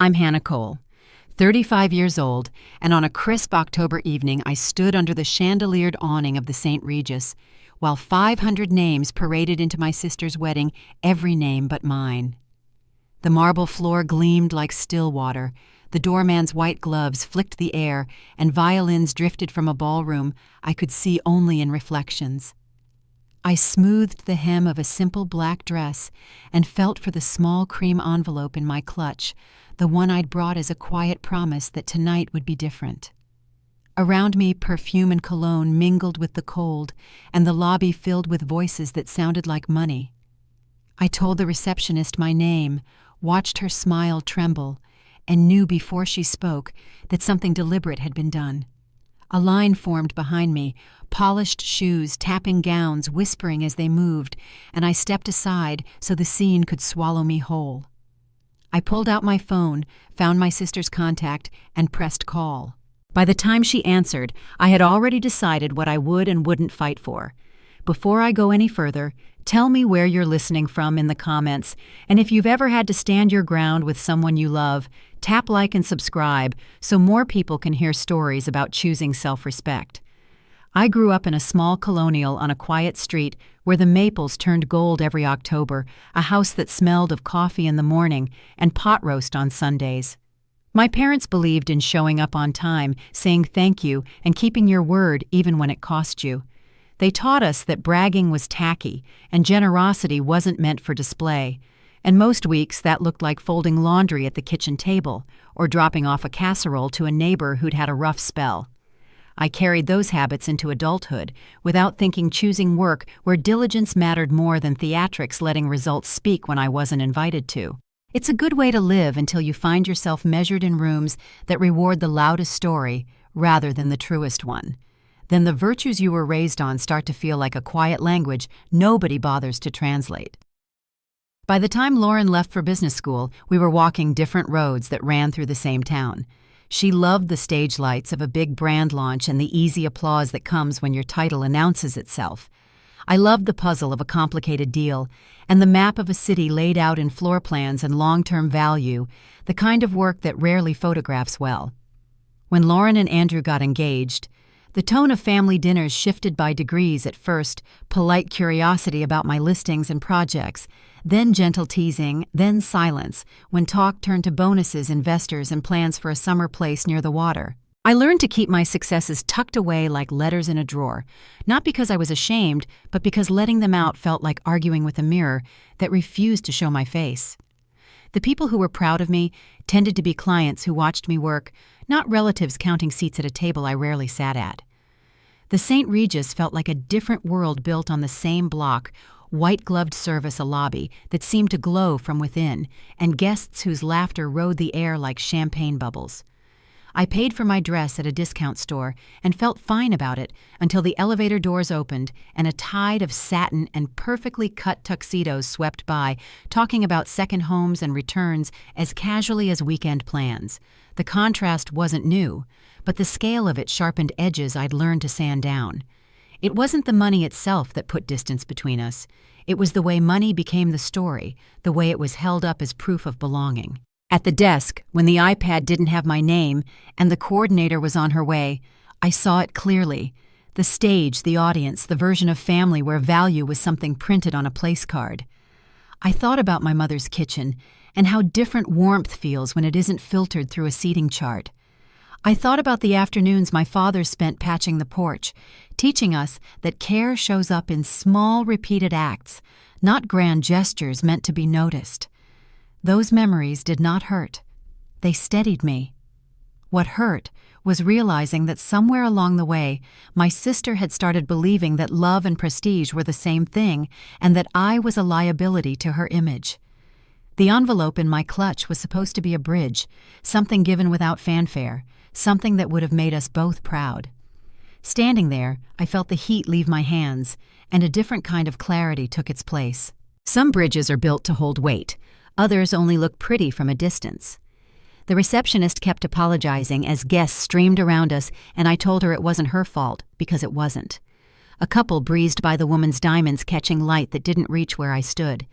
I'm Hannah Cole, 35 years old, and on a crisp October evening I stood under the chandeliered awning of the St. Regis, while 500 names paraded into my sister's wedding, every name but mine. The marble floor gleamed like still water, the doorman's white gloves flicked the air, and violins drifted from a ballroom I could see only in reflections. I smoothed the hem of a simple black dress and felt for the small cream envelope in my clutch, the one I'd brought as a quiet promise that tonight would be different. Around me, perfume and cologne mingled with the cold, and the lobby filled with voices that sounded like money. I told the receptionist my name, watched her smile tremble, and knew before she spoke that something deliberate had been done. A line formed behind me, polished shoes tapping gowns, whispering as they moved, and I stepped aside so the scene could swallow me whole. I pulled out my phone, found my sister's contact, and pressed call. By the time she answered, I had already decided what I would and wouldn't fight for. Before I go any further, tell me where you're listening from in the comments, and if you've ever had to stand your ground with someone you love, tap like and subscribe so more people can hear stories about choosing self-respect. I grew up in a small colonial on a quiet street where the maples turned gold every October, a house that smelled of coffee in the morning and pot roast on Sundays. My parents believed in showing up on time, saying thank you, and keeping your word even when it cost you. They taught us that bragging was tacky and generosity wasn't meant for display, and most weeks that looked like folding laundry at the kitchen table or dropping off a casserole to a neighbor who'd had a rough spell. I carried those habits into adulthood, without thinking choosing work where diligence mattered more than theatrics letting results speak when I wasn't invited to. It's a good way to live until you find yourself measured in rooms that reward the loudest story rather than the truest one. Then the virtues you were raised on start to feel like a quiet language nobody bothers to translate. By the time Lauren left for business school, we were walking different roads that ran through the same town. She loved the stage lights of a big brand launch and the easy applause that comes when your title announces itself. I loved the puzzle of a complicated deal and the map of a city laid out in floor plans and long-term value, the kind of work that rarely photographs well. When Lauren and Andrew got engaged, the tone of family dinners shifted by degrees. At first, polite curiosity about my listings and projects, then gentle teasing, then silence, when talk turned to bonuses, investors, and plans for a summer place near the water. I learned to keep my successes tucked away like letters in a drawer, not because I was ashamed, but because letting them out felt like arguing with a mirror that refused to show my face. The people who were proud of me tended to be clients who watched me work, not relatives counting seats at a table I rarely sat at. The St. Regis felt like a different world built on the same block, white-gloved service, a lobby that seemed to glow from within, and guests whose laughter rode the air like champagne bubbles. I paid for my dress at a discount store and felt fine about it until the elevator doors opened and a tide of satin and perfectly cut tuxedos swept by, talking about second homes and returns as casually as weekend plans. The contrast wasn't new, but the scale of it sharpened edges I'd learned to sand down. It wasn't the money itself that put distance between us. It was the way money became the story, the way it was held up as proof of belonging. At the desk, when the iPad didn't have my name and the coordinator was on her way, I saw it clearly. The stage, the audience, the version of family where value was something printed on a place card. I thought about my mother's kitchen and how different warmth feels when it isn't filtered through a seating chart. I thought about the afternoons my father spent patching the porch, teaching us that care shows up in small, repeated acts, not grand gestures meant to be noticed. Those memories did not hurt. They steadied me. What hurt was realizing that somewhere along the way, my sister had started believing that love and prestige were the same thing and that I was a liability to her image. The envelope in my clutch was supposed to be a bridge, something given without fanfare, something that would have made us both proud. Standing there, I felt the heat leave my hands, and a different kind of clarity took its place. Some bridges are built to hold weight. Others only look pretty from a distance. The receptionist kept apologizing as guests streamed around us, and I told her it wasn't her fault, because it wasn't. A couple breezed by the woman's diamonds catching light that didn't reach where I stood.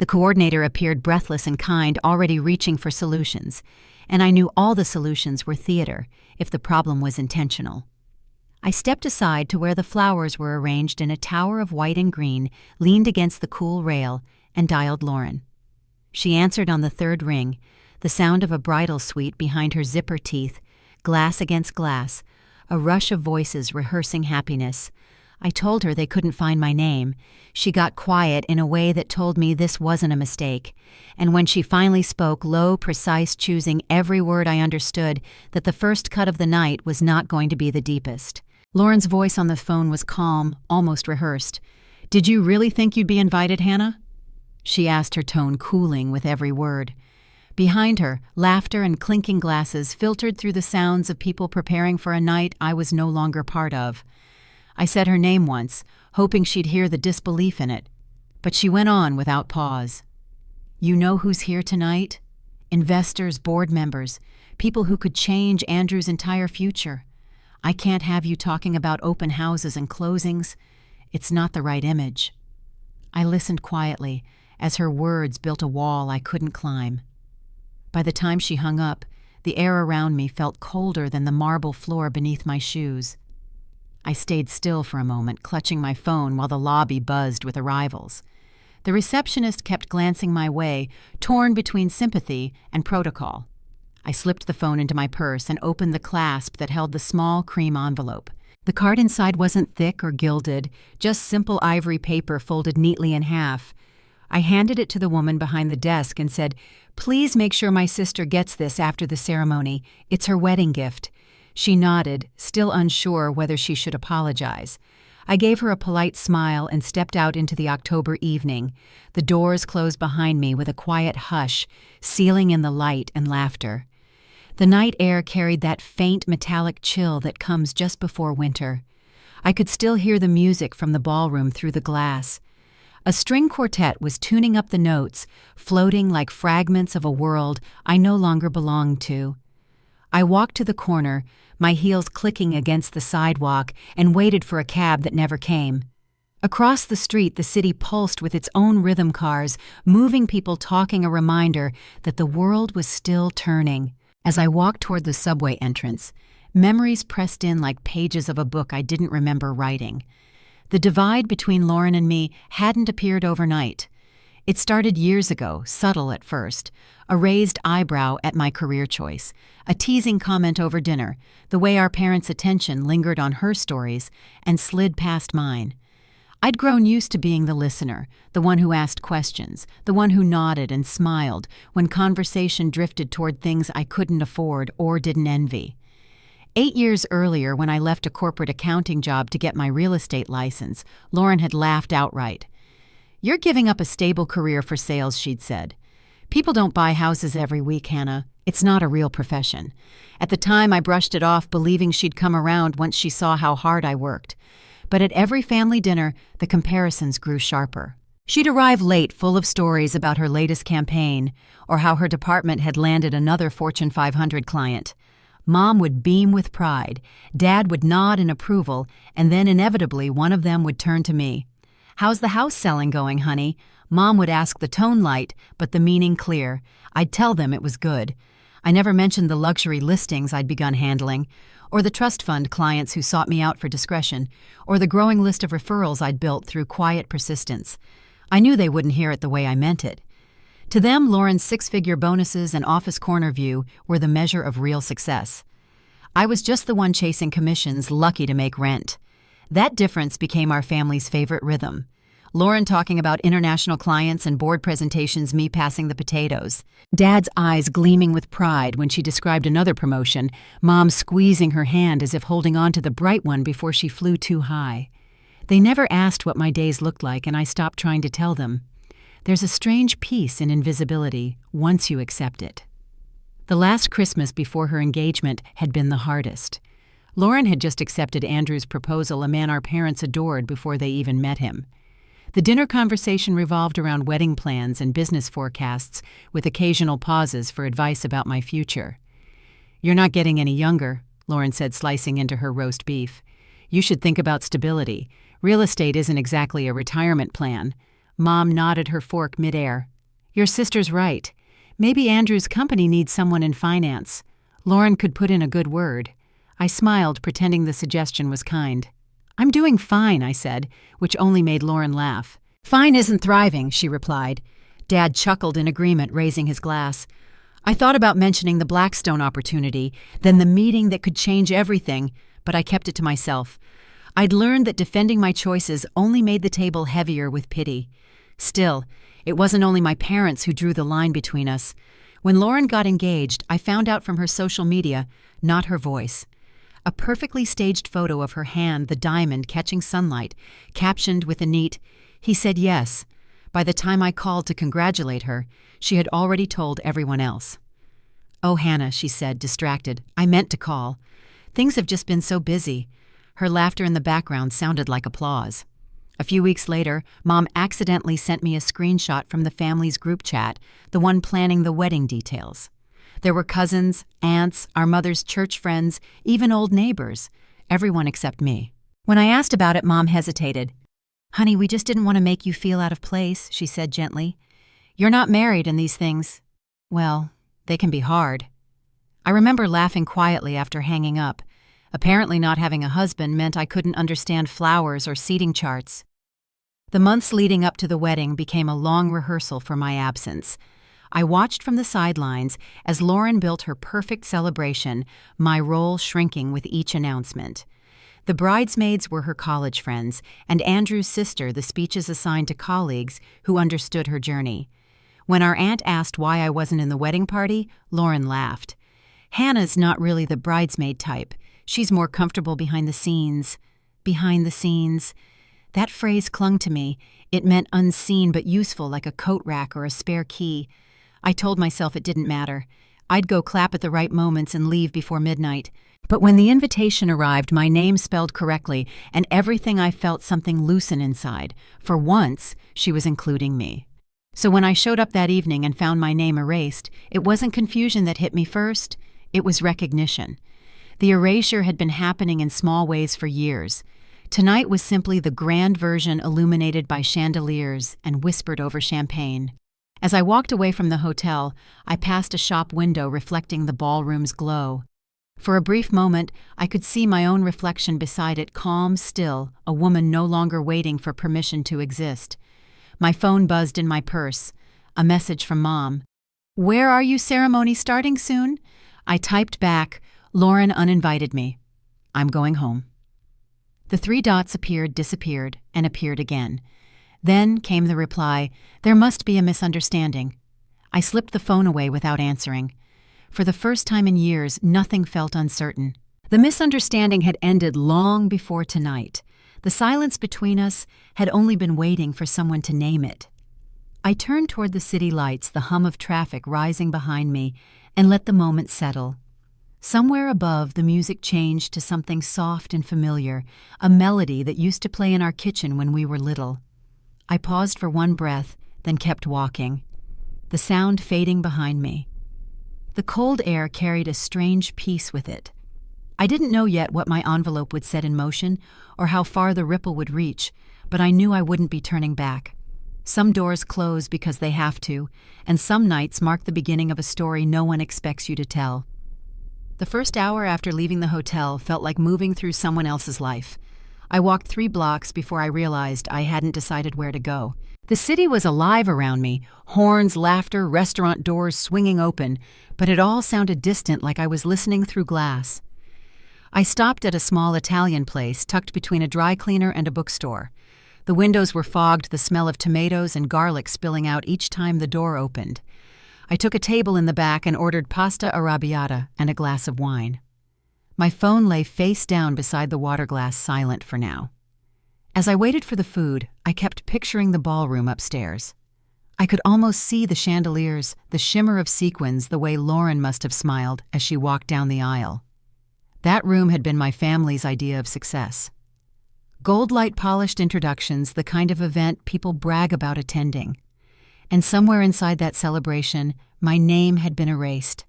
The coordinator appeared breathless and kind, already reaching for solutions, and I knew all the solutions were theater if the problem was intentional. I stepped aside to where the flowers were arranged in a tower of white and green, leaned against the cool rail, and dialed Lauren. She answered on the third ring, the sound of a bridal suite behind her zipper teeth, glass against glass, a rush of voices rehearsing happiness. I told her they couldn't find my name. She got quiet in a way that told me this wasn't a mistake. And when she finally spoke, low, precise, choosing every word, I understood that the first cut of the night was not going to be the deepest. Lauren's voice on the phone was calm, almost rehearsed. "Did you really think you'd be invited, Hannah?" She asked, her tone cooling with every word. Behind her, laughter and clinking glasses filtered through the sounds of people preparing for a night I was no longer part of. I said her name once, hoping she'd hear the disbelief in it, but she went on without pause. "You know who's here tonight? Investors, board members, people who could change Andrew's entire future. I can't have you talking about open houses and closings. It's not the right image." I listened quietly as her words built a wall I couldn't climb. By the time she hung up, the air around me felt colder than the marble floor beneath my shoes. I stayed still for a moment, clutching my phone while the lobby buzzed with arrivals. The receptionist kept glancing my way, torn between sympathy and protocol. I slipped the phone into my purse and opened the clasp that held the small cream envelope. The card inside wasn't thick or gilded, just simple ivory paper folded neatly in half. I handed it to the woman behind the desk and said, "Please make sure my sister gets this after the ceremony. It's her wedding gift." She nodded, still unsure whether she should apologize. I gave her a polite smile and stepped out into the October evening. The doors closed behind me with a quiet hush, sealing in the light and laughter. The night air carried that faint metallic chill that comes just before winter. I could still hear the music from the ballroom through the glass. A string quartet was tuning up the notes, floating like fragments of a world I no longer belonged to. I walked to the corner, my heels clicking against the sidewalk, and waited for a cab that never came. Across the street, the city pulsed with its own rhythm cars, moving people, talking, a reminder that the world was still turning. As I walked toward the subway entrance, memories pressed in like pages of a book I didn't remember writing. The divide between Lauren and me hadn't appeared overnight. It started years ago, subtle at first, a raised eyebrow at my career choice, a teasing comment over dinner, the way our parents' attention lingered on her stories and slid past mine. I'd grown used to being the listener, the one who asked questions, the one who nodded and smiled when conversation drifted toward things I couldn't afford or didn't envy. 8 years earlier, when I left a corporate accounting job to get my real estate license, Lauren had laughed outright. "You're giving up a stable career for sales," she'd said. "People don't buy houses every week, Hannah. It's not a real profession." At the time, I brushed it off, believing she'd come around once she saw how hard I worked. But at every family dinner, the comparisons grew sharper. She'd arrive late, full of stories about her latest campaign, or how her department had landed another Fortune 500 client. Mom would beam with pride, Dad would nod in approval, and then inevitably one of them would turn to me. "How's the house selling going, honey?" Mom would ask, the tone light, but the meaning clear. I'd tell them it was good. I never mentioned the luxury listings I'd begun handling, or the trust fund clients who sought me out for discretion, or the growing list of referrals I'd built through quiet persistence. I knew they wouldn't hear it the way I meant it. To them, Lauren's 6-figure bonuses and office corner view were the measure of real success. I was just the one chasing commissions, lucky to make rent. That difference became our family's favorite rhythm. Lauren talking about international clients and board presentations, me passing the potatoes. Dad's eyes gleaming with pride when she described another promotion, Mom squeezing her hand as if holding on to the bright one before she flew too high. They never asked what my days looked like, and I stopped trying to tell them. There's a strange peace in invisibility once you accept it. The last Christmas before her engagement had been the hardest. Lauren had just accepted Andrew's proposal, a man our parents adored before they even met him. The dinner conversation revolved around wedding plans and business forecasts, with occasional pauses for advice about my future. "You're not getting any younger," Lauren said, slicing into her roast beef. "You should think about stability. Real estate isn't exactly a retirement plan." Mom nodded her fork midair. Your sister's right. Maybe Andrew's company needs someone in finance. Lauren could put in a good word. I smiled, pretending the suggestion was kind. I'm doing fine, I said, which only made Lauren laugh. Fine isn't thriving, she replied. Dad chuckled in agreement, raising his glass. I thought about mentioning the Blackstone opportunity, then the meeting that could change everything, but I kept it to myself. I'd learned that defending my choices only made the table heavier with pity. Still, it wasn't only my parents who drew the line between us. When Lauren got engaged, I found out from her social media, not her voice. A perfectly staged photo of her hand, the diamond catching sunlight, captioned with a neat, "He said yes." By the time I called to congratulate her, she had already told everyone else. "Oh, Hannah," she said, distracted, "I meant to call. Things have just been so busy." Her laughter in the background sounded like applause. A few weeks later, Mom accidentally sent me a screenshot from the family's group chat, the one planning the wedding details. There were cousins, aunts, our mother's church friends, even old neighbors, everyone except me. When I asked about it, Mom hesitated. "Honey, we just didn't want to make you feel out of place," she said gently. "You're not married, and these things, well, they can be hard." I remember laughing quietly after hanging up. Apparently not having a husband meant I couldn't understand flowers or seating charts. The months leading up to the wedding became a long rehearsal for my absence. I watched from the sidelines as Lauren built her perfect celebration, my role shrinking with each announcement. The bridesmaids were her college friends, and Andrew's sister the speeches assigned to colleagues who understood her journey. When our aunt asked why I wasn't in the wedding party, Lauren laughed. "Hannah's not really the bridesmaid type. She's more comfortable behind the scenes." Behind the scenes. That phrase clung to me. It meant unseen but useful, like a coat rack or a spare key. I told myself it didn't matter. I'd go clap at the right moments and leave before midnight. But when the invitation arrived, my name spelled correctly, and everything I felt something loosen inside. For once, she was including me. So when I showed up that evening and found my name erased, it wasn't confusion that hit me first. It was recognition. The erasure had been happening in small ways for years. Tonight was simply the grand version illuminated by chandeliers and whispered over champagne. As I walked away from the hotel, I passed a shop window reflecting the ballroom's glow. For a brief moment, I could see my own reflection beside it, calm, still, a woman no longer waiting for permission to exist. My phone buzzed in my purse. A message from Mom. "Where are you? Ceremony starting soon?" I typed back, "Lauren uninvited me. I'm going home." The three dots appeared, disappeared, and appeared again. Then came the reply, "There must be a misunderstanding." I slipped the phone away without answering. For the first time in years, nothing felt uncertain. The misunderstanding had ended long before tonight. The silence between us had only been waiting for someone to name it. I turned toward the city lights, the hum of traffic rising behind me, and let the moment settle. Somewhere above, the music changed to something soft and familiar, a melody that used to play in our kitchen when we were little. I paused for one breath, then kept walking, the sound fading behind me. The cold air carried a strange peace with it. I didn't know yet what my envelope would set in motion or how far the ripple would reach, but I knew I wouldn't be turning back. Some doors close because they have to, and some nights mark the beginning of a story no one expects you to tell. The first hour after leaving the hotel felt like moving through someone else's life. I walked 3 blocks before I realized I hadn't decided where to go. The city was alive around me, horns, laughter, restaurant doors swinging open, but it all sounded distant, like I was listening through glass. I stopped at a small Italian place tucked between a dry cleaner and a bookstore. The windows were fogged, the smell of tomatoes and garlic spilling out each time the door opened. I took a table in the back and ordered pasta arrabbiata and a glass of wine. My phone lay face down beside the water glass, silent for now. As I waited for the food, I kept picturing the ballroom upstairs. I could almost see the chandeliers, the shimmer of sequins, the way Lauren must have smiled as she walked down the aisle. That room had been my family's idea of success. Gold light-polished introductions, the kind of event people brag about attending. And somewhere inside that celebration, my name had been erased.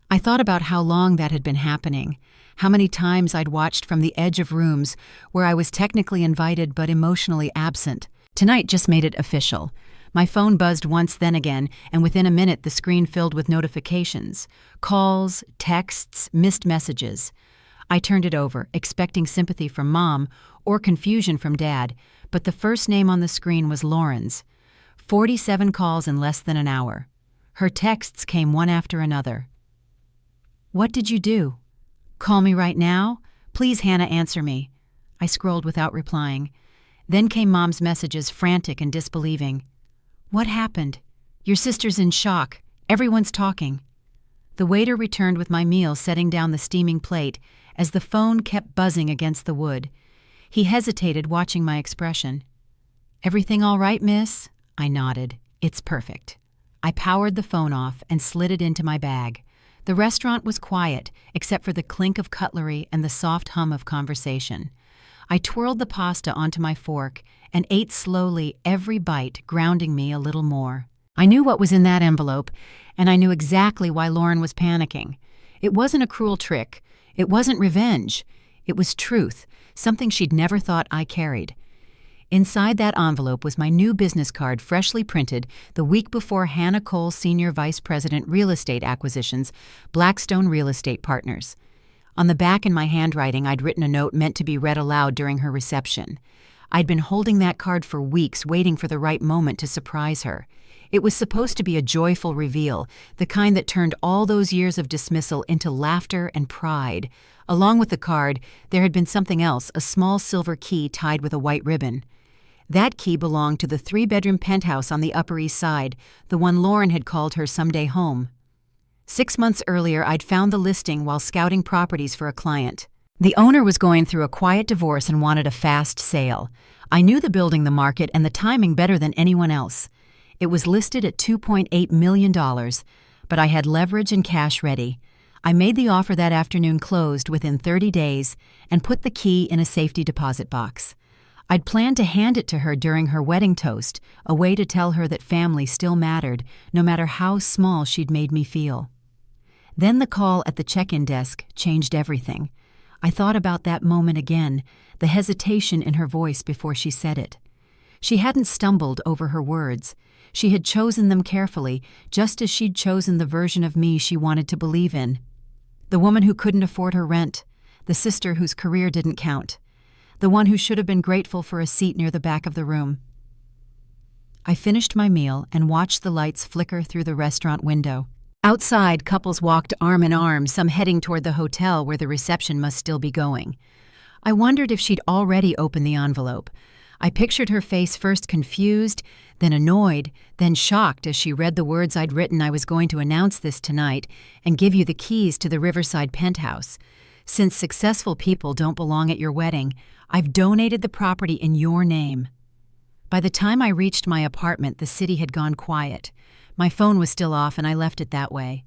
I thought about how long that had been happening, how many times I'd watched from the edge of rooms where I was technically invited but emotionally absent. Tonight just made it official. My phone buzzed once, then again, and within a minute the screen filled with notifications. Calls, texts, missed messages. I turned it over, expecting sympathy from Mom or confusion from Dad, but the first name on the screen was Lauren's. 47 calls in less than an hour. Her texts came one after another. "What did you do? Call me right now? Please, Hannah, answer me." I scrolled without replying. Then came Mom's messages, frantic and disbelieving. "What happened? Your sister's in shock. Everyone's talking." The waiter returned with my meal, setting down the steaming plate as the phone kept buzzing against the wood. He hesitated, watching my expression. "Everything all right, miss?" I nodded. "It's perfect." I powered the phone off and slid it into my bag. The restaurant was quiet, except for the clink of cutlery and the soft hum of conversation. I twirled the pasta onto my fork and ate slowly, every bite grounding me a little more. I knew what was in that envelope, and I knew exactly why Lauren was panicking. It wasn't a cruel trick. It wasn't revenge. It was truth, something she'd never thought I carried. Inside that envelope was my new business card, freshly printed the week before Hannah Cole, Senior Vice President, Real Estate Acquisitions, Blackstone Real Estate Partners. On the back in my handwriting, I'd written a note meant to be read aloud during her reception. I'd been holding that card for weeks, waiting for the right moment to surprise her. It was supposed to be a joyful reveal, the kind that turned all those years of dismissal into laughter and pride. Along with the card, there had been something else, a small silver key tied with a white ribbon. That key belonged to the 3-bedroom penthouse on the Upper East Side, the one Lauren had called her someday home. 6 months earlier, I'd found the listing while scouting properties for a client. The owner was going through a quiet divorce and wanted a fast sale. I knew the building, the market, and the timing better than anyone else. It was listed at $2.8 million, but I had leverage and cash ready. I made the offer that afternoon, closed within 30 days, and put the key in a safety deposit box. I'd planned to hand it to her during her wedding toast, a way to tell her that family still mattered, no matter how small she'd made me feel. Then the call at the check-in desk changed everything. I thought about that moment again, the hesitation in her voice before she said it. She hadn't stumbled over her words. She had chosen them carefully, just as she'd chosen the version of me she wanted to believe in. The woman who couldn't afford her rent, the sister whose career didn't count, the one who should have been grateful for a seat near the back of the room. I finished my meal and watched the lights flicker through the restaurant window. Outside, couples walked arm in arm, some heading toward the hotel where the reception must still be going. I wondered if she'd already opened the envelope. I pictured her face, first confused, then annoyed, then shocked as she read the words I'd written. "I was going to announce this tonight and give you the keys to the Riverside penthouse. Since successful people don't belong at your wedding, I've donated the property in your name." By the time I reached my apartment, the city had gone quiet. My phone was still off, and I left it that way.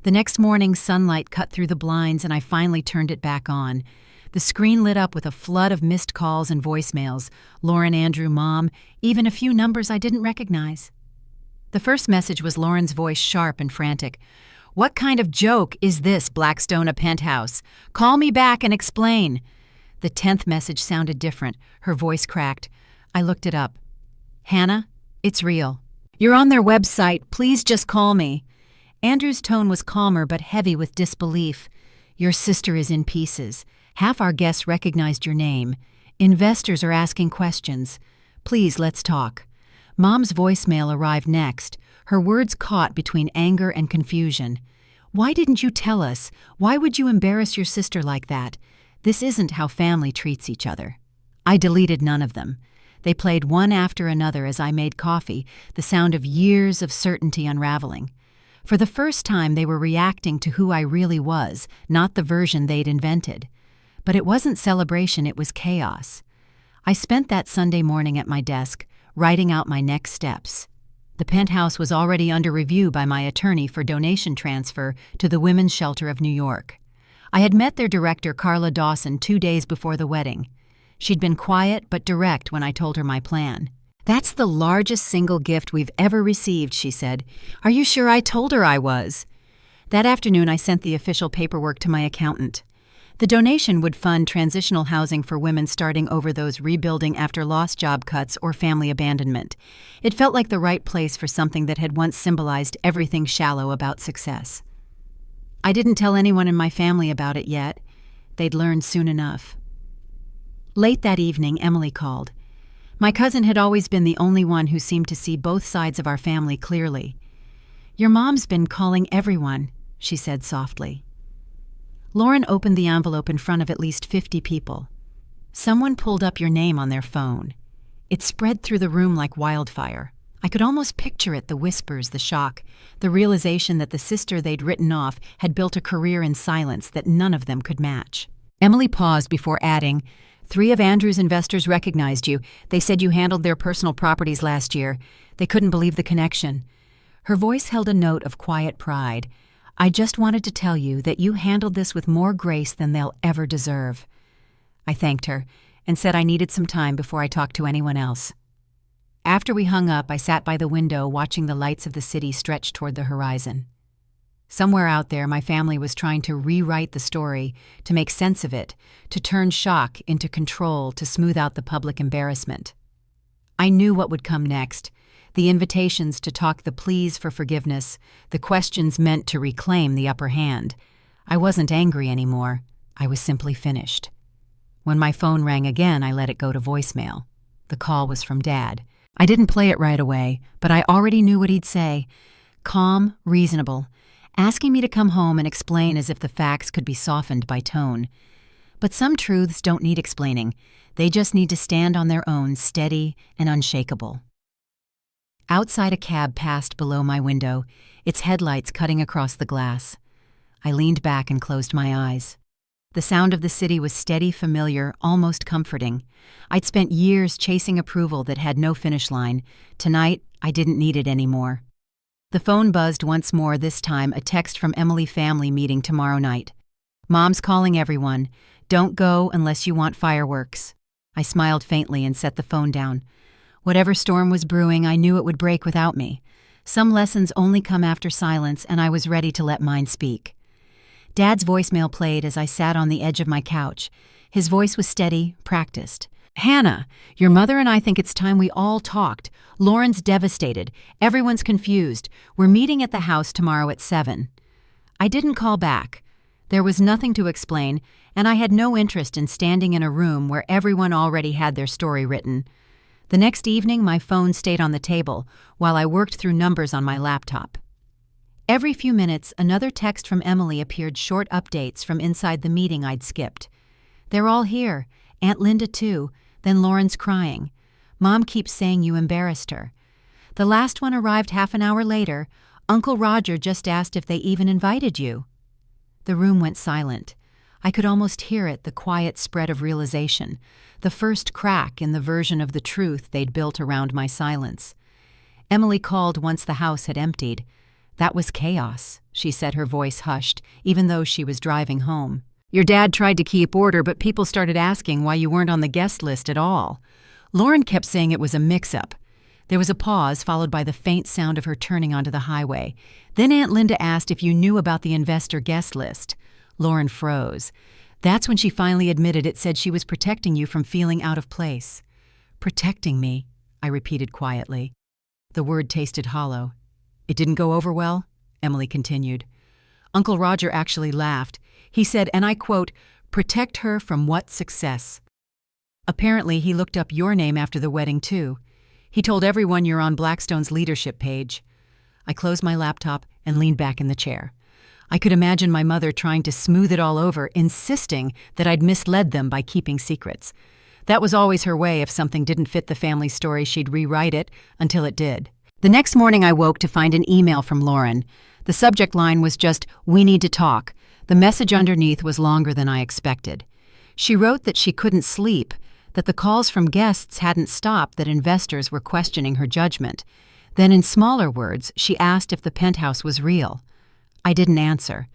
The next morning, sunlight cut through the blinds, and I finally turned it back on. The screen lit up with a flood of missed calls and voicemails. Lauren, Andrew, Mom, even a few numbers I didn't recognize. The first message was Lauren's voice, sharp and frantic. "What kind of joke is this, Blackstone, a penthouse? Call me back and explain." The 10th message sounded different. Her voice cracked. I looked it up. "Hannah, it's real. You're on their website. Please just call me." Andrew's tone was calmer but heavy with disbelief. "Your sister is in pieces. Half our guests recognized your name. Investors are asking questions. Please, let's talk." Mom's voicemail arrived next, her words caught between anger and confusion. "Why didn't you tell us? Why would you embarrass your sister like that? This isn't how family treats each other." I deleted none of them. They played one after another as I made coffee, the sound of years of certainty unraveling. For the first time, they were reacting to who I really was, not the version they'd invented. But it wasn't celebration, it was chaos. I spent that Sunday morning at my desk, writing out my next steps. The penthouse was already under review by my attorney for donation transfer to the Women's Shelter of New York. I had met their director, Carla Dawson, 2 days before the wedding. She'd been quiet but direct when I told her my plan. "That's the largest single gift we've ever received," she said. "Are you sure?" I told her I was. That afternoon, I sent the official paperwork to my accountant. The donation would fund transitional housing for women starting over those rebuilding after lost job cuts or family abandonment. It felt like the right place for something that had once symbolized everything shallow about success. I didn't tell anyone in my family about it yet. They'd learn soon enough. Late that evening, Emily called. My cousin had always been the only one who seemed to see both sides of our family clearly. "Your mom's been calling everyone," she said softly. Lauren opened the envelope in front of at least 50 people. "Someone pulled up your name on their phone." It spread through the room like wildfire. I could almost picture it, the whispers, the shock, the realization that the sister they'd written off had built a career in silence that none of them could match. Emily paused before adding, "3 of Andrew's investors recognized you. They said you handled their personal properties last year. They couldn't believe the connection." Her voice held a note of quiet pride. "I just wanted to tell you that you handled this with more grace than they'll ever deserve." I thanked her and said I needed some time before I talked to anyone else. After we hung up, I sat by the window watching the lights of the city stretch toward the horizon. Somewhere out there, my family was trying to rewrite the story, to make sense of it, to turn shock into control, to smooth out the public embarrassment. I knew what would come next. The invitations to talk, the pleas for forgiveness, the questions meant to reclaim the upper hand. I wasn't angry anymore. I was simply finished. When my phone rang again, I let it go to voicemail. The call was from Dad. I didn't play it right away, but I already knew what he'd say. Calm, reasonable, asking me to come home and explain as if the facts could be softened by tone. But some truths don't need explaining. They just need to stand on their own, steady and unshakable. Outside, a cab passed below my window, its headlights cutting across the glass. I leaned back and closed my eyes. The sound of the city was steady, familiar, almost comforting. I'd spent years chasing approval that had no finish line. Tonight, I didn't need it anymore. The phone buzzed once more, this time a text from Emily family meeting tomorrow night. "Mom's calling everyone. Don't go unless you want fireworks." I smiled faintly and set the phone down. Whatever storm was brewing, I knew it would break without me. Some lessons only come after silence, and I was ready to let mine speak. Dad's voicemail played as I sat on the edge of my couch. His voice was steady, practiced. "Hannah, your mother and I think it's time we all talked. Lauren's devastated. Everyone's confused. We're meeting at the house tomorrow at 7. I didn't call back. There was nothing to explain, and I had no interest in standing in a room where everyone already had their story written. The next evening, my phone stayed on the table while I worked through numbers on my laptop. Every few minutes, another text from Emily appeared, short updates from inside the meeting I'd skipped. "They're all here. Aunt Linda, too. Then Lauren's crying. Mom keeps saying you embarrassed her." The last one arrived half an hour later. "Uncle Roger just asked if they even invited you." The room went silent. I could almost hear it, the quiet spread of realization, the first crack in the version of the truth they'd built around my silence. Emily called once the house had emptied. "That was chaos," she said, her voice hushed, even though she was driving home. "Your dad tried to keep order, but people started asking why you weren't on the guest list at all. Lauren kept saying it was a mix-up." There was a pause, followed by the faint sound of her turning onto the highway. "Then Aunt Linda asked if you knew about the investor guest list." Lauren froze. "That's when she finally admitted it, said she was protecting you from feeling out of place." "Protecting me," I repeated quietly. The word tasted hollow. "It didn't go over well?" Emily continued. "Uncle Roger actually laughed. He said, and I quote, 'Protect her from what success?' Apparently, he looked up your name after the wedding, too. He told everyone you're on Blackstone's leadership page." I closed my laptop and leaned back in the chair. I could imagine my mother trying to smooth it all over, insisting that I'd misled them by keeping secrets. That was always her way. If something didn't fit the family story, she'd rewrite it until it did. The next morning, I woke to find an email from Lauren. The subject line was just, "We need to talk." The message underneath was longer than I expected. She wrote that she couldn't sleep, that the calls from guests hadn't stopped, that investors were questioning her judgment. Then in smaller words, she asked if the penthouse was real. I didn't answer.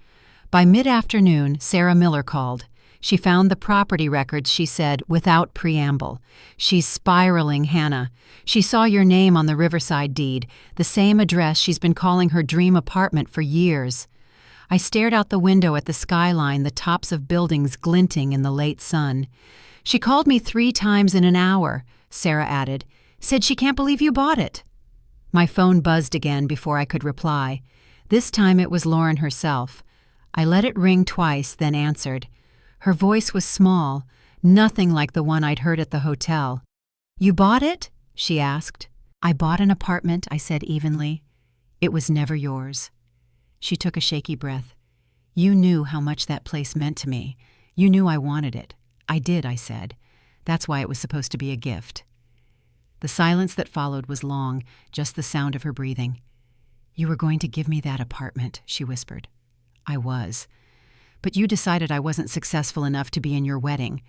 By mid-afternoon, Sarah Miller called. She found the property records, she said, without preamble. "She's spiraling, Hannah. She saw your name on the Riverside deed, the same address she's been calling her dream apartment for years." I stared out the window at the skyline, the tops of buildings glinting in the late sun. "She called me 3 times in an hour," Sarah added. "Said she can't believe you bought it." My phone buzzed again before I could reply. This time it was Lauren herself. I let it ring twice, then answered. Her voice was small, nothing like the one I'd heard at the hotel. "You bought it?" she asked. "I bought an apartment," I said evenly. "It was never yours." She took a shaky breath. "You knew how much that place meant to me. You knew I wanted it." "I did," I said. "That's why it was supposed to be a gift." The silence that followed was long, just the sound of her breathing. "You were going to give me that apartment," she whispered. "I was. But you decided I wasn't successful enough to be in your wedding,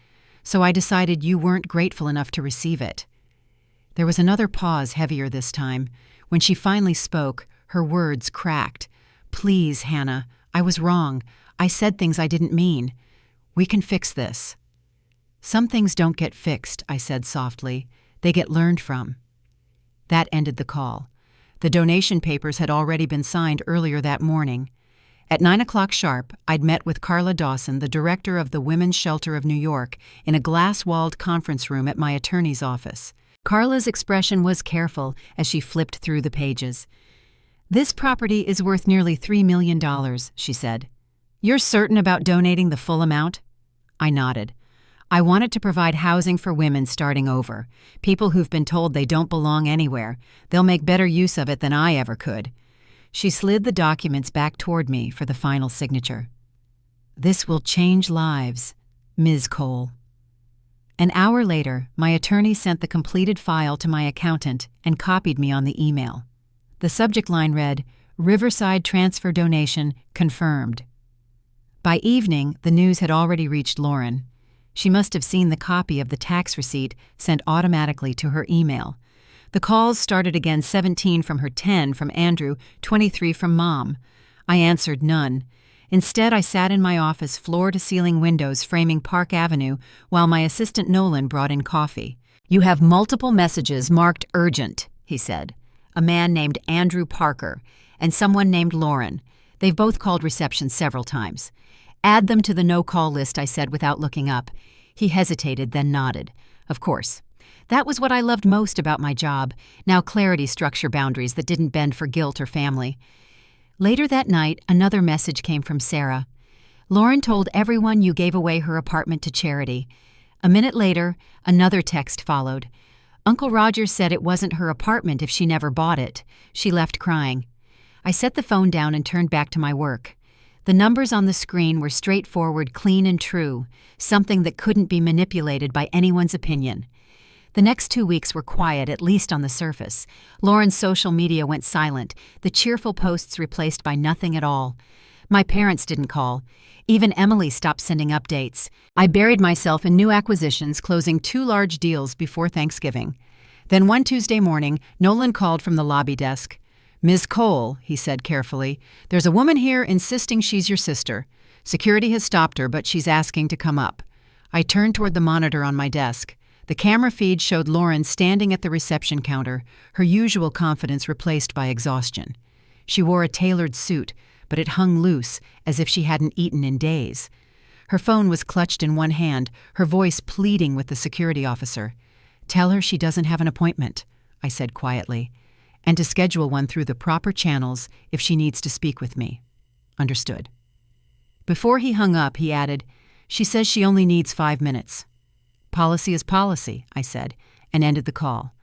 so I decided you weren't grateful enough to receive it." There was another pause, heavier this time. When she finally spoke, her words cracked. "Please, Hannah, I was wrong. I said things I didn't mean. We can fix this." "Some things don't get fixed," I said softly. "They get learned from." That ended the call. The donation papers had already been signed earlier that morning. At 9 o'clock sharp, I'd met with Carla Dawson, the director of the Women's Shelter of New York, in a glass-walled conference room at my attorney's office. Carla's expression was careful as she flipped through the pages. "This property is worth nearly $3 million, she said. "You're certain about donating the full amount?" I nodded. "I wanted to provide housing for women starting over, people who've been told they don't belong anywhere. They'll make better use of it than I ever could." She slid the documents back toward me for the final signature. "This will change lives, Ms. Cole." An hour later, my attorney sent the completed file to my accountant and copied me on the email. The subject line read, "Riverside Transfer Donation Confirmed." By evening, the news had already reached Lauren. She must have seen the copy of the tax receipt sent automatically to her email. The calls started again, 17 from her, 10 from Andrew, 23 from Mom. I answered none. Instead, I sat in my office, floor-to-ceiling windows framing Park Avenue, while my assistant Nolan brought in coffee. "You have multiple messages marked urgent," he said. "A man named Andrew Parker and someone named Lauren. They've both called reception several times." "Add them to the no-call list," I said without looking up. He hesitated, then nodded. "Of course." That was what I loved most about my job. Now clarity structure boundaries that didn't bend for guilt or family. Later that night, another message came from Sarah. "Lauren told everyone you gave away her apartment to charity." A minute later, another text followed. "Uncle Roger said it wasn't her apartment if she never bought it. She left crying." I set the phone down and turned back to my work. The numbers on the screen were straightforward, clean and true, something that couldn't be manipulated by anyone's opinion. The next 2 weeks were quiet, at least on the surface. Lauren's social media went silent, the cheerful posts replaced by nothing at all. My parents didn't call. Even Emily stopped sending updates. I buried myself in new acquisitions, closing 2 large deals before Thanksgiving. Then one Tuesday morning, Nolan called from the lobby desk. "Ms. Cole," he said carefully, "there's a woman here insisting she's your sister. Security has stopped her, but she's asking to come up." I turned toward the monitor on my desk. The camera feed showed Lauren standing at the reception counter, her usual confidence replaced by exhaustion. She wore a tailored suit, but it hung loose, as if she hadn't eaten in days. Her phone was clutched in one hand, her voice pleading with the security officer. "Tell her she doesn't have an appointment," I said quietly, "and to schedule one through the proper channels if she needs to speak with me." "Understood." Before he hung up, he added, "She says she only needs 5 minutes." "Policy is policy," I said, and ended the call.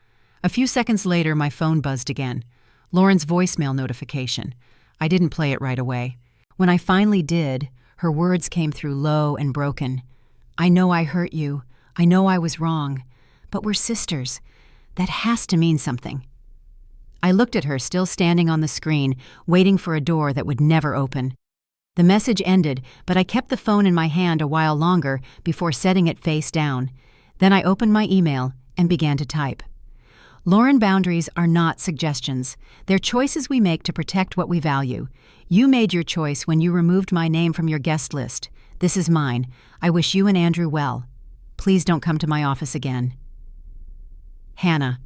A few seconds later, my phone buzzed again. Lauren's voicemail notification. I didn't play it right away. When I finally did, her words came through low and broken. "I know I hurt you. I know I was wrong. But we're sisters. That has to mean something." I looked at her, still standing on the screen, waiting for a door that would never open. The message ended, but I kept the phone in my hand a while longer before setting it face down. Then I opened my email and began to type. "Lauren, boundaries are not suggestions. They're choices we make to protect what we value. You made your choice when you removed my name from your guest list. This is mine. I wish you and Andrew well. Please don't come to my office again. Hannah."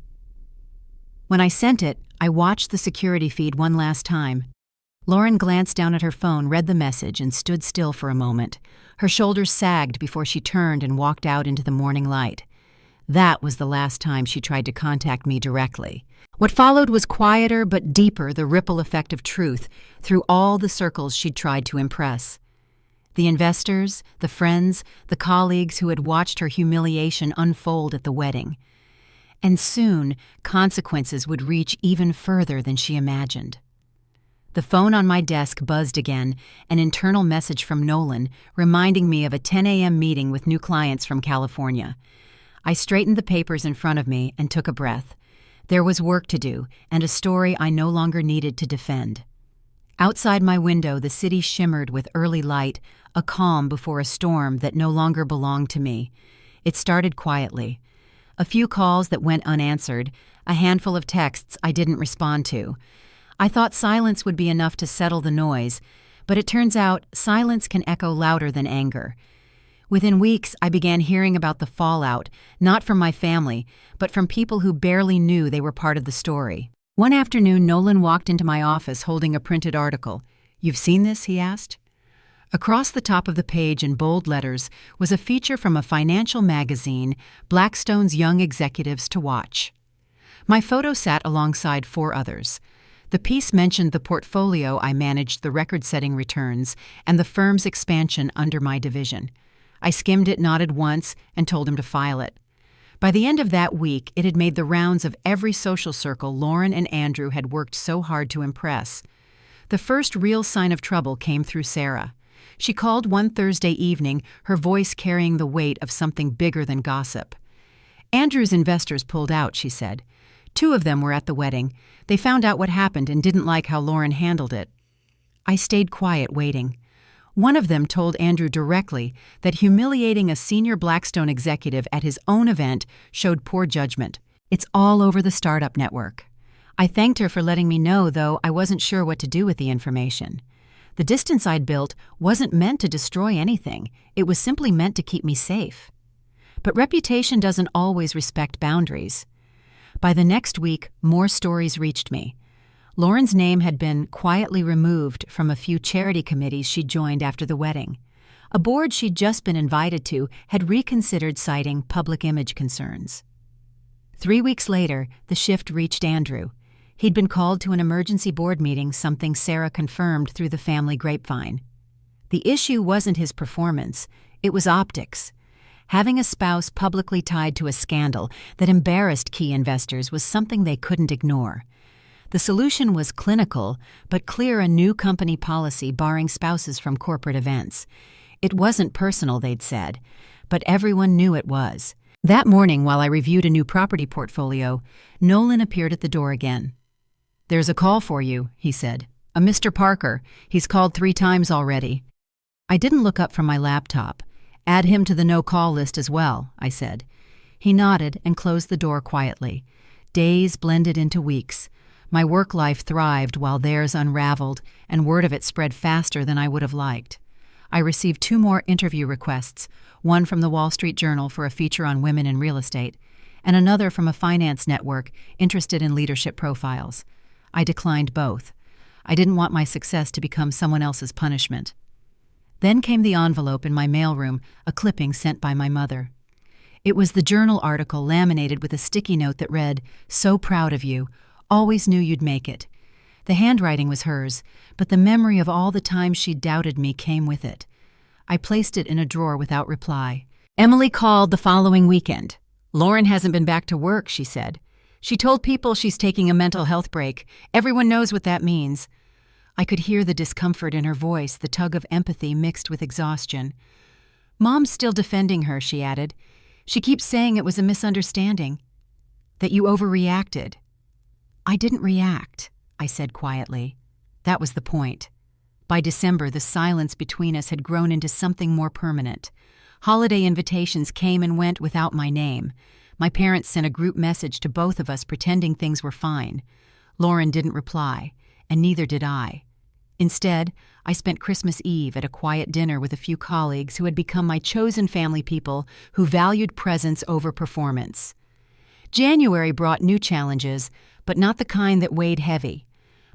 When I sent it, I watched the security feed one last time. Lauren glanced down at her phone, read the message, and stood still for a moment. Her shoulders sagged before she turned and walked out into the morning light. That was the last time she tried to contact me directly. What followed was quieter but deeper, the ripple effect of truth through all the circles she'd tried to impress. The investors, the friends, the colleagues who had watched her humiliation unfold at the wedding. And soon, consequences would reach even further than she imagined. The phone on my desk buzzed again, an internal message from Nolan reminding me of a 10 a.m. meeting with new clients from California. I straightened the papers in front of me and took a breath. There was work to do, and a story I no longer needed to defend. Outside my window, the city shimmered with early light, a calm before a storm that no longer belonged to me. It started quietly. A few calls that went unanswered, a handful of texts I didn't respond to. I thought silence would be enough to settle the noise, but it turns out silence can echo louder than anger. Within weeks, I began hearing about the fallout, not from my family, but from people who barely knew they were part of the story. One afternoon, Nolan walked into my office holding a printed article. "You've seen this?" he asked. Across the top of the page in bold letters was a feature from a financial magazine, Blackstone's Young Executives to Watch. My photo sat alongside 4 others. The piece mentioned the portfolio I managed, the record-setting returns, and the firm's expansion under my division. I skimmed it, nodded once, and told him to file it. By the end of that week, it had made the rounds of every social circle Lauren and Andrew had worked so hard to impress. The first real sign of trouble came through Sarah. She called one Thursday evening, her voice carrying the weight of something bigger than gossip. Andrew's investors pulled out, she said. 2 of them were at the wedding. They found out what happened and didn't like how Lauren handled it. I stayed quiet, waiting. One of them told Andrew directly that humiliating a senior Blackstone executive at his own event showed poor judgment. It's all over the startup network. I thanked her for letting me know, though I wasn't sure what to do with the information. The distance I'd built wasn't meant to destroy anything. It was simply meant to keep me safe. But reputation doesn't always respect boundaries. By the next week, more stories reached me. Lauren's name had been quietly removed from a few charity committees she'd joined after the wedding. A board she'd just been invited to had reconsidered citing public image concerns. 3 weeks later, the shift reached Andrew. He'd been called to an emergency board meeting, something Sarah confirmed through the family grapevine. The issue wasn't his performance, it was optics. Having a spouse publicly tied to a scandal that embarrassed key investors was something they couldn't ignore. The solution was clinical, but clear: a new company policy barring spouses from corporate events. It wasn't personal, they'd said, but everyone knew it was. That morning, while I reviewed a new property portfolio, Nolan appeared at the door again. "There's a call for you," he said. "A Mr. Parker. He's called 3 times already." I didn't look up from my laptop. "Add him to the no-call list as well," I said. He nodded and closed the door quietly. Days blended into weeks. My work life thrived while theirs unraveled, and word of it spread faster than I would have liked. I received 2 more interview requests, one from the Wall Street Journal for a feature on women in real estate, and another from a finance network interested in leadership profiles. I declined both. I didn't want my success to become someone else's punishment. Then came the envelope in my mailroom, a clipping sent by my mother. It was the journal article laminated with a sticky note that read, "So proud of you. Always knew you'd make it." The handwriting was hers, but the memory of all the times she doubted me came with it. I placed it in a drawer without reply. Emily called the following weekend. "Lauren hasn't been back to work," she said. "She told people she's taking a mental health break. Everyone knows what that means." I could hear the discomfort in her voice, the tug of empathy mixed with exhaustion. "Mom's still defending her," she added. "She keeps saying it was a misunderstanding, that you overreacted." "I didn't react," I said quietly. That was the point. By December, the silence between us had grown into something more permanent. Holiday invitations came and went without my name. My parents sent a group message to both of us pretending things were fine. Lauren didn't reply, and neither did I. Instead, I spent Christmas Eve at a quiet dinner with a few colleagues who had become my chosen family people who valued presence over performance. January brought new challenges, but not the kind that weighed heavy.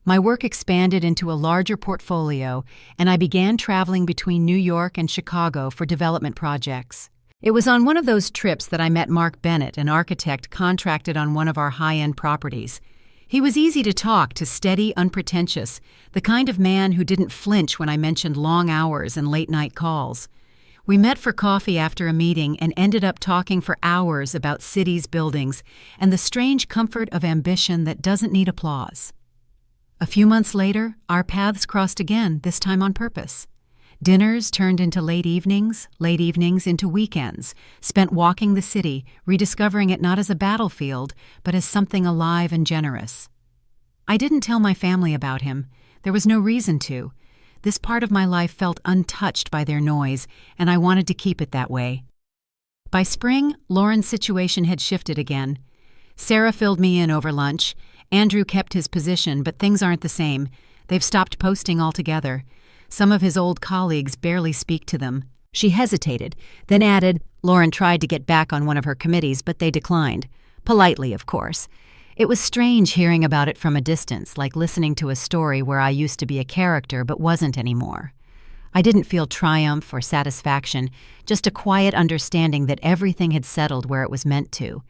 My work expanded into a larger portfolio, and I began traveling between New York and Chicago for development projects. It was on one of those trips that I met Mark Bennett, an architect contracted on one of our high-end properties. He was easy to talk to, steady, unpretentious, the kind of man who didn't flinch when I mentioned long hours and late-night calls. We met for coffee after a meeting and ended up talking for hours about cities, buildings, and the strange comfort of ambition that doesn't need applause. A few months later, our paths crossed again, this time on purpose. Dinners turned into late evenings into weekends, spent walking the city, rediscovering it not as a battlefield, but as something alive and generous. I didn't tell my family about him. There was no reason to. This part of my life felt untouched by their noise, and I wanted to keep it that way. By spring, Lauren's situation had shifted again. Sarah filled me in over lunch. Andrew kept his position, but things aren't the same. They've stopped posting altogether. Some of his old colleagues barely speak to them. She hesitated, then added, Lauren tried to get back on one of her committees, but they declined. Politely, of course. It was strange hearing about it from a distance, like listening to a story where I used to be a character but wasn't anymore. I didn't feel triumph or satisfaction, just a quiet understanding that everything had settled where it was meant to.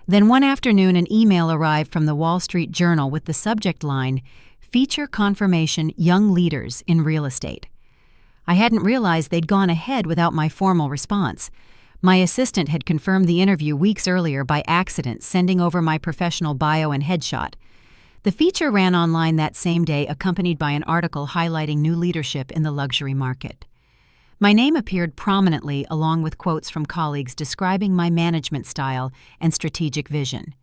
Then one afternoon an email arrived from the Wall Street Journal with the subject line, Feature Confirmation Young Leaders in Real Estate. I hadn't realized they'd gone ahead without my formal response. My assistant had confirmed the interview weeks earlier by accident, sending over my professional bio and headshot. The feature ran online that same day, accompanied by an article highlighting new leadership in the luxury market. My name appeared prominently along with quotes from colleagues describing my management style and strategic vision.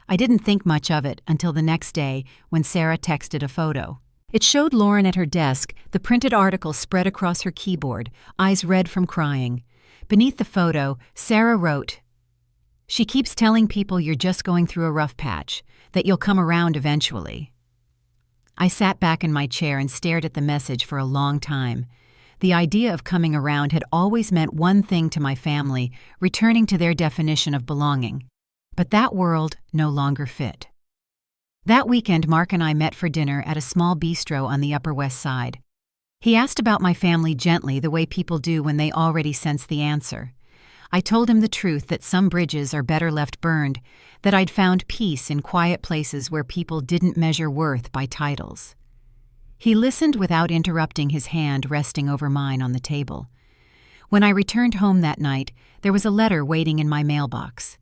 I didn't think much of it until the next day when Sarah texted a photo. It showed Lauren at her desk, the printed article spread across her keyboard, eyes red from crying. Beneath the photo, Sarah wrote, "She keeps telling people you're just going through a rough patch, that you'll come around eventually." I sat back in my chair and stared at the message for a long time. The idea of coming around had always meant one thing to my family, returning to their definition of belonging. But that world no longer fit. That weekend, Mark and I met for dinner at a small bistro on the Upper West Side. He asked about my family gently, the way people do when they already sense the answer. I told him the truth that some bridges are better left burned, that I'd found peace in quiet places where people didn't measure worth by titles. He listened without interrupting, his hand resting over mine on the table. When I returned home that night, there was a letter waiting in my mailbox.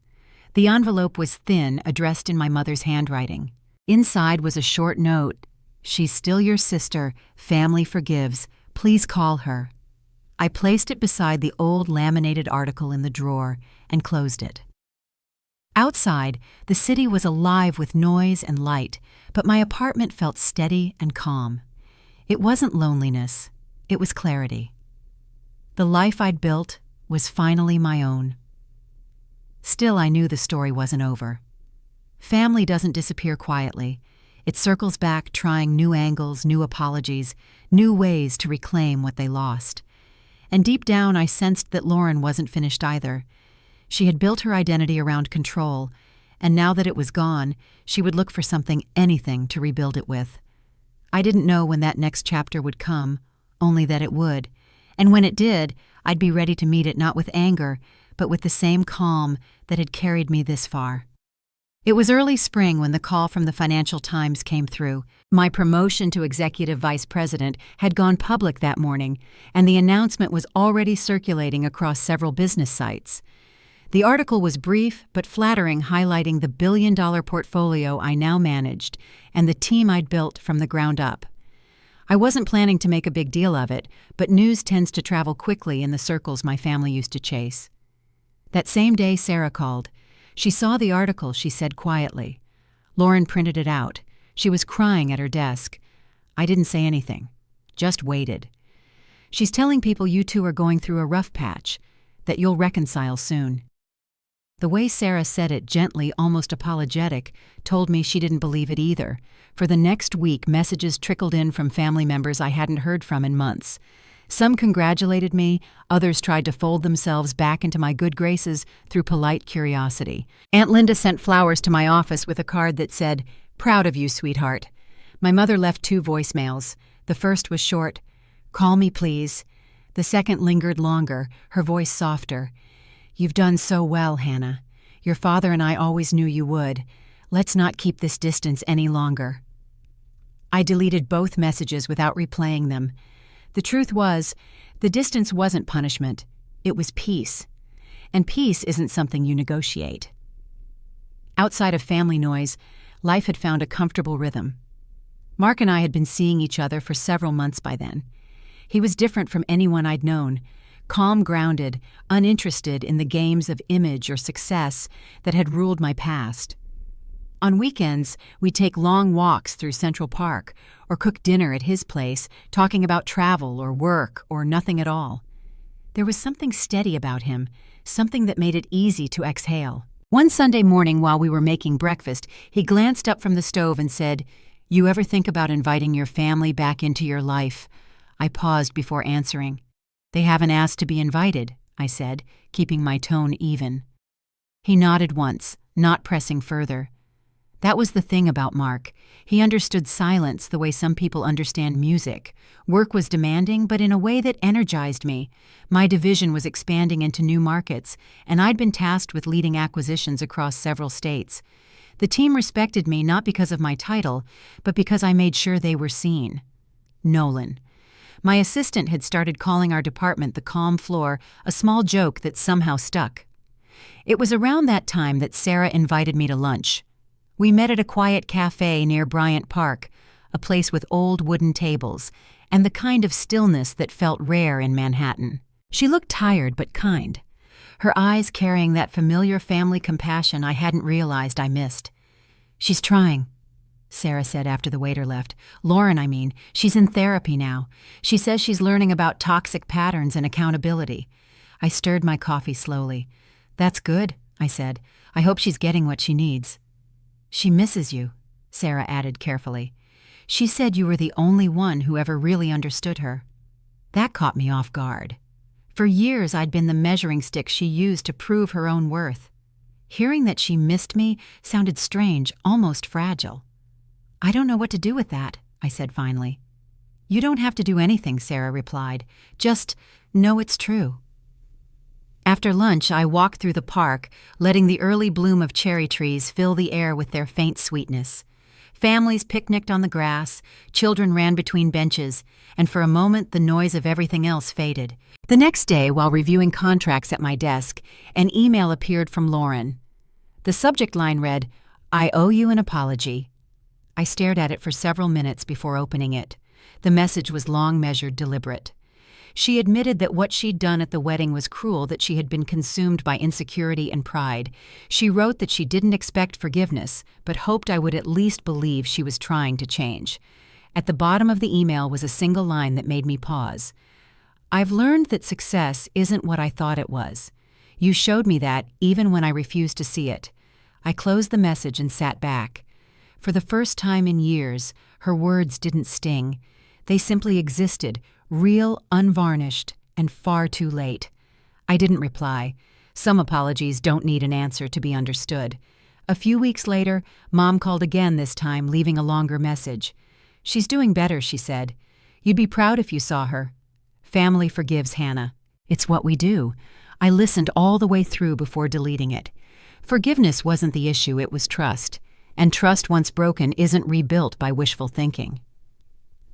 The envelope was thin, addressed in my mother's handwriting. Inside was a short note. "She's still your sister. Family forgives. Please call her." I placed it beside the old laminated article in the drawer and closed it. Outside, the city was alive with noise and light, but my apartment felt steady and calm. It wasn't loneliness. It was clarity. The life I'd built was finally my own. Still, I knew the story wasn't over. Family doesn't disappear quietly. It circles back, trying new angles, new apologies, new ways to reclaim what they lost. And deep down, I sensed that Lauren wasn't finished either. She had built her identity around control, and now that it was gone, she would look for something, anything, to rebuild it with. I didn't know when that next chapter would come, only that it would. And when it did, I'd be ready to meet it not with anger, but with the same calm that had carried me this far. It was early spring when the call from the Financial Times came through. My promotion to executive vice president had gone public that morning, and the announcement was already circulating across several business sites. The article was brief but flattering, highlighting the billion-dollar portfolio I now managed and the team I'd built from the ground up. I wasn't planning to make a big deal of it, but news tends to travel quickly in the circles my family used to chase. That same day, Sarah called. She saw the article, she said quietly. Lauren printed it out. She was crying at her desk. I didn't say anything, just waited. "She's telling people you two are going through a rough patch, that you'll reconcile soon." The way Sarah said it, gently, almost apologetic, told me she didn't believe it either. For the next week, messages trickled in from family members I hadn't heard from in months. Some congratulated me, others tried to fold themselves back into my good graces through polite curiosity. Aunt Linda sent flowers to my office with a card that said, "Proud of you, sweetheart." My mother left 2 voicemails. The first was short, "Call me, please." The second lingered longer, her voice softer. "You've done so well, Hannah. Your father and I always knew you would. Let's not keep this distance any longer." I deleted both messages without replaying them. The truth was, the distance wasn't punishment. It was peace. And peace isn't something you negotiate. Outside of family noise, life had found a comfortable rhythm. Mark and I had been seeing each other for several months by then. He was different from anyone I'd known, calm, grounded, uninterested in the games of image or success that had ruled my past. On weekends, we'd take long walks through Central Park or cook dinner at his place, talking about travel or work or nothing at all. There was something steady about him, something that made it easy to exhale. One Sunday morning while we were making breakfast, he glanced up from the stove and said, "You ever think about inviting your family back into your life?" I paused before answering. "They haven't asked to be invited," I said, keeping my tone even. He nodded once, not pressing further. That was the thing about Mark. He understood silence the way some people understand music. Work was demanding, but in a way that energized me. My division was expanding into new markets, and I'd been tasked with leading acquisitions across several states. The team respected me not because of my title, but because I made sure they were seen. Nolan. My assistant had started calling our department the calm floor, a small joke that somehow stuck. It was around that time that Sarah invited me to lunch. We met at a quiet cafe near Bryant Park, a place with old wooden tables, and the kind of stillness that felt rare in Manhattan. She looked tired but kind, her eyes carrying that familiar family compassion I hadn't realized I missed. "She's trying," Sarah said after the waiter left. "Lauren, I mean. She's in therapy now. She says she's learning about toxic patterns and accountability." I stirred my coffee slowly. "That's good," I said. "I hope she's getting what she needs." "She misses you," Sarah added carefully. "She said you were the only one who ever really understood her." That caught me off guard. For years I'd been the measuring stick she used to prove her own worth. Hearing that she missed me sounded strange, almost fragile. "I don't know what to do with that," I said finally. "You don't have to do anything," Sarah replied. "Just know it's true." After lunch, I walked through the park, letting the early bloom of cherry trees fill the air with their faint sweetness. Families picnicked on the grass, children ran between benches, and for a moment the noise of everything else faded. The next day, while reviewing contracts at my desk, an email appeared from Lauren. The subject line read, "I owe you an apology." I stared at it for several minutes before opening it. The message was long measured, deliberate. She admitted that what she'd done at the wedding was cruel, that she had been consumed by insecurity and pride. She wrote that she didn't expect forgiveness, but hoped I would at least believe she was trying to change. At the bottom of the email was a single line that made me pause. "I've learned that success isn't what I thought it was. You showed me that even when I refused to see it." I closed the message and sat back. For the first time in years, her words didn't sting. They simply existed, real, unvarnished, and far too late. I didn't reply. Some apologies don't need an answer to be understood. A few weeks later, Mom called again, this time leaving a longer message. "She's doing better," she said. "You'd be proud if you saw her." Family forgives, Hannah. It's what we do. I listened all the way through before deleting it. Forgiveness wasn't the issue, it was trust. And trust once broken isn't rebuilt by wishful thinking.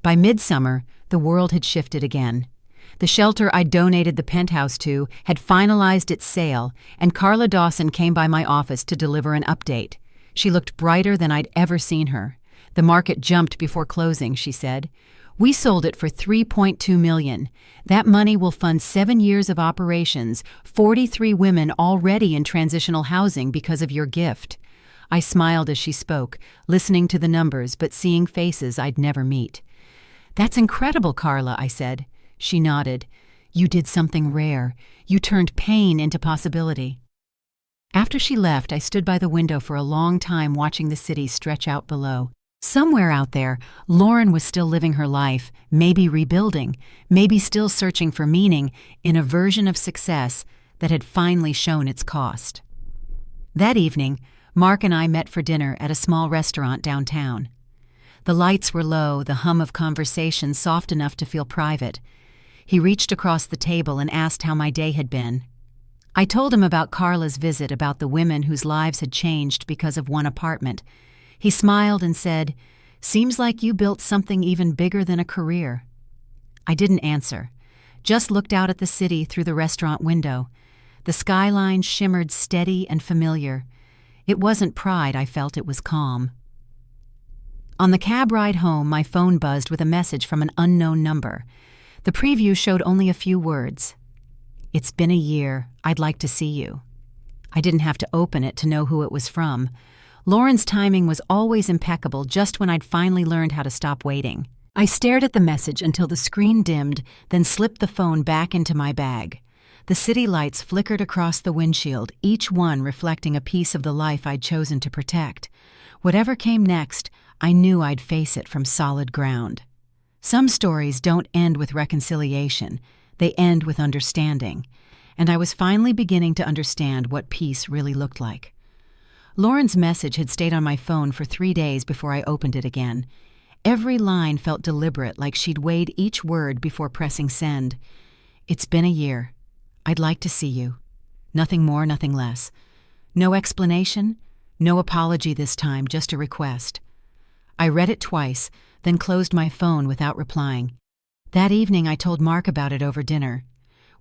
By midsummer, the world had shifted again. The shelter I donated the penthouse to had finalized its sale, and Carla Dawson came by my office to deliver an update. She looked brighter than I'd ever seen her. "The market jumped before closing," she said. "We sold it for $3.2 million. That money will fund 7 years of operations, 43 women already in transitional housing because of your gift." I smiled as she spoke, listening to the numbers but seeing faces I'd never meet. "That's incredible, Carla," I said. She nodded. "You did something rare. You turned pain into possibility." After she left, I stood by the window for a long time watching the city stretch out below. Somewhere out there, Lauren was still living her life, maybe rebuilding, maybe still searching for meaning in a version of success that had finally shown its cost. That evening, Mark and I met for dinner at a small restaurant downtown. The lights were low, the hum of conversation soft enough to feel private. He reached across the table and asked how my day had been. I told him about Carla's visit, about the women whose lives had changed because of one apartment. He smiled and said, "Seems like you built something even bigger than a career." I didn't answer, just looked out at the city through the restaurant window. The skyline shimmered steady and familiar. It wasn't pride I felt, it was calm. On the cab ride home, my phone buzzed with a message from an unknown number. The preview showed only a few words. "It's been a year. I'd like to see you." I didn't have to open it to know who it was from. Lauren's timing was always impeccable, just when I'd finally learned how to stop waiting. I stared at the message until the screen dimmed, then slipped the phone back into my bag. The city lights flickered across the windshield, each one reflecting a piece of the life I'd chosen to protect. Whatever came next, I knew I'd face it from solid ground. Some stories don't end with reconciliation, they end with understanding, and I was finally beginning to understand what peace really looked like. Lauren's message had stayed on my phone for 3 days before I opened it again. Every line felt deliberate, like she'd weighed each word before pressing send. "It's been a year. I'd like to see you." Nothing more, nothing less. No explanation, no apology this time, just a request. I read it twice, then closed my phone without replying. That evening I told Mark about it over dinner.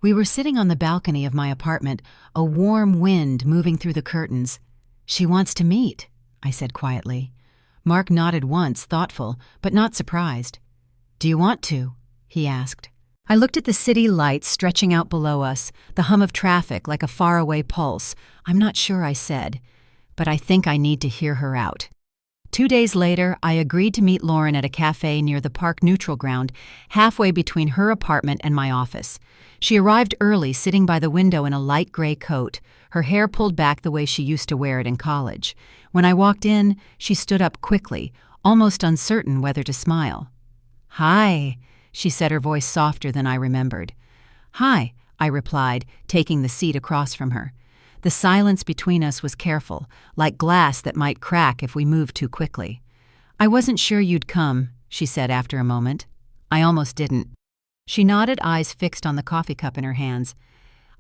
We were sitting on the balcony of my apartment, a warm wind moving through the curtains. "She wants to meet," I said quietly. Mark nodded once, thoughtful, but not surprised. "Do you want to?" he asked. I looked at the city lights stretching out below us, the hum of traffic like a faraway pulse. "I'm not sure," I said, "but I think I need to hear her out." 2 days later, I agreed to meet Lauren at a cafe near the park neutral ground, halfway between her apartment and my office. She arrived early, sitting by the window in a light gray coat, her hair pulled back the way she used to wear it in college. When I walked in, she stood up quickly, almost uncertain whether to smile. "Hi," she said, her voice softer than I remembered. "Hi," I replied, taking the seat across from her. The silence between us was careful, like glass that might crack if we moved too quickly. "I wasn't sure you'd come," she said after a moment. "I almost didn't." She nodded, eyes fixed on the coffee cup in her hands.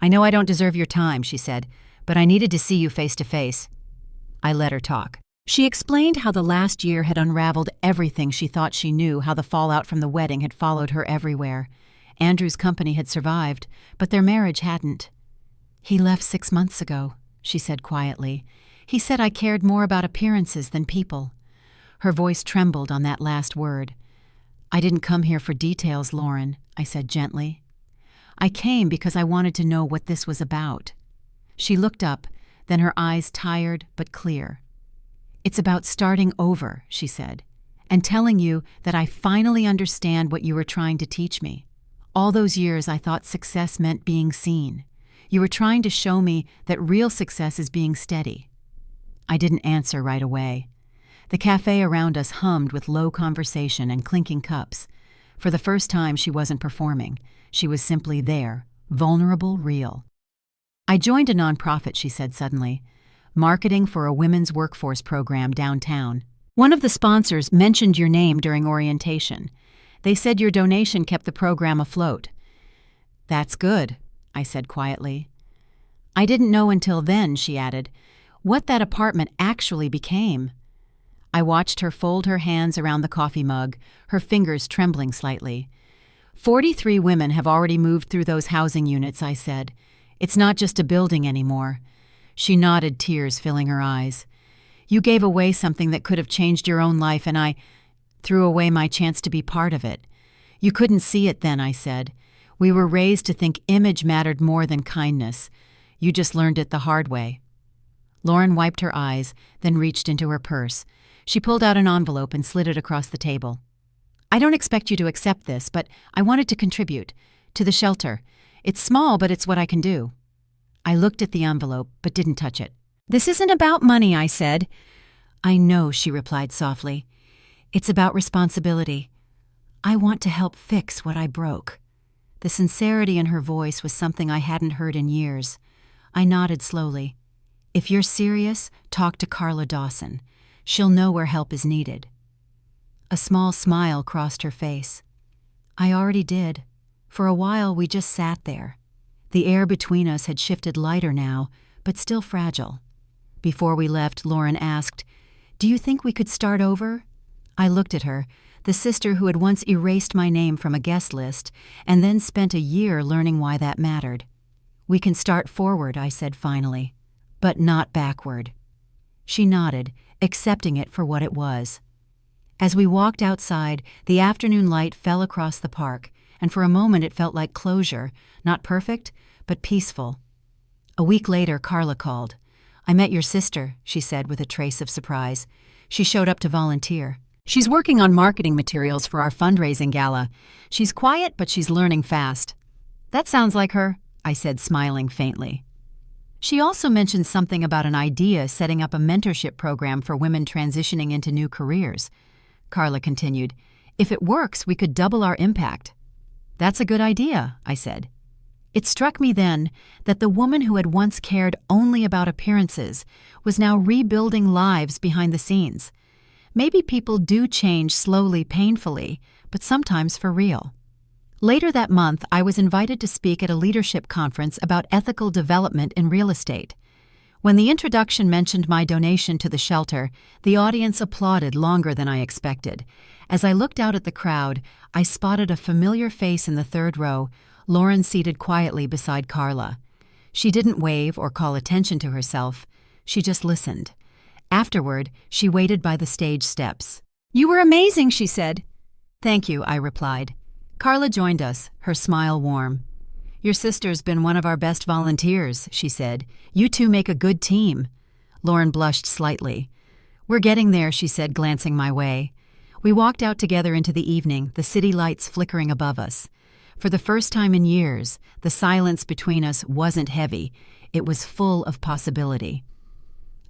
"I know I don't deserve your time," she said, "but I needed to see you face to face." I let her talk. She explained how the last year had unraveled everything she thought she knew, how the fallout from the wedding had followed her everywhere. Andrew's company had survived, but their marriage hadn't. "He left 6 months ago," she said quietly. "He said I cared more about appearances than people." Her voice trembled on that last word. "I didn't come here for details, Lauren," I said gently. "I came because I wanted to know what this was about." She looked up, then her eyes tired but clear. "It's about starting over," she said, "and telling you that I finally understand what you were trying to teach me. All those years I thought success meant being seen. You were trying to show me that real success is being steady." I didn't answer right away. The cafe around us hummed with low conversation and clinking cups. For the first time, she wasn't performing. She was simply there, vulnerable, real. "I joined a nonprofit," she said suddenly, "marketing for a women's workforce program downtown. One of the sponsors mentioned your name during orientation. They said your donation kept the program afloat." "That's good," I said quietly. "I didn't know until then," she added, "what that apartment actually became." I watched her fold her hands around the coffee mug, her fingers trembling slightly. 43 women have already moved through those housing units," I said. "It's not just a building anymore." She nodded, tears filling her eyes. "You gave away something that could have changed your own life, and I threw away my chance to be part of it." "You couldn't see it then," I said. "We were raised to think image mattered more than kindness. You just learned it the hard way." Lauren wiped her eyes, then reached into her purse. She pulled out an envelope and slid it across the table. "I don't expect you to accept this, but I wanted to contribute. To the shelter. It's small, but it's what I can do." I looked at the envelope, but didn't touch it. "This isn't about money," I said. "I know," she replied softly. "It's about responsibility. I want to help fix what I broke." The sincerity in her voice was something I hadn't heard in years. I nodded slowly. "If you're serious, talk to Carla Dawson. She'll know where help is needed." A small smile crossed her face. I already did. For a while, we just sat there. The air between us had shifted lighter now, but still fragile. Before we left, Lauren asked, "Do you think we could start over?" I looked at her, the sister who had once erased my name from a guest list and then spent a year learning why that mattered. "We can start forward," I said finally, "but not backward." She nodded, accepting it for what it was. As we walked outside, the afternoon light fell across the park, and for a moment it felt like closure, not perfect, but peaceful. A week later, Carla called. "I met your sister," she said with a trace of surprise. "She showed up to volunteer. She's working on marketing materials for our fundraising gala. She's quiet, but she's learning fast." "That sounds like her," I said, smiling faintly. "She also mentioned something about an idea setting up a mentorship program for women transitioning into new careers." Carla continued, "If it works, we could double our impact." "That's a good idea," I said. It struck me then that the woman who had once cared only about appearances was now rebuilding lives behind the scenes. Maybe people do change slowly, painfully, but sometimes for real. Later that month, I was invited to speak at a leadership conference about ethical development in real estate. When the introduction mentioned my donation to the shelter, the audience applauded longer than I expected. As I looked out at the crowd, I spotted a familiar face in the third row, Lauren seated quietly beside Carla. She didn't wave or call attention to herself. She just listened. Afterward, she waited by the stage steps. "You were amazing," she said. "Thank you," I replied. Carla joined us, her smile warm. "Your sister's been one of our best volunteers," she said. "You two make a good team." Lauren blushed slightly. "We're getting there," she said, glancing my way. We walked out together into the evening, the city lights flickering above us. For the first time in years, the silence between us wasn't heavy. It was full of possibility.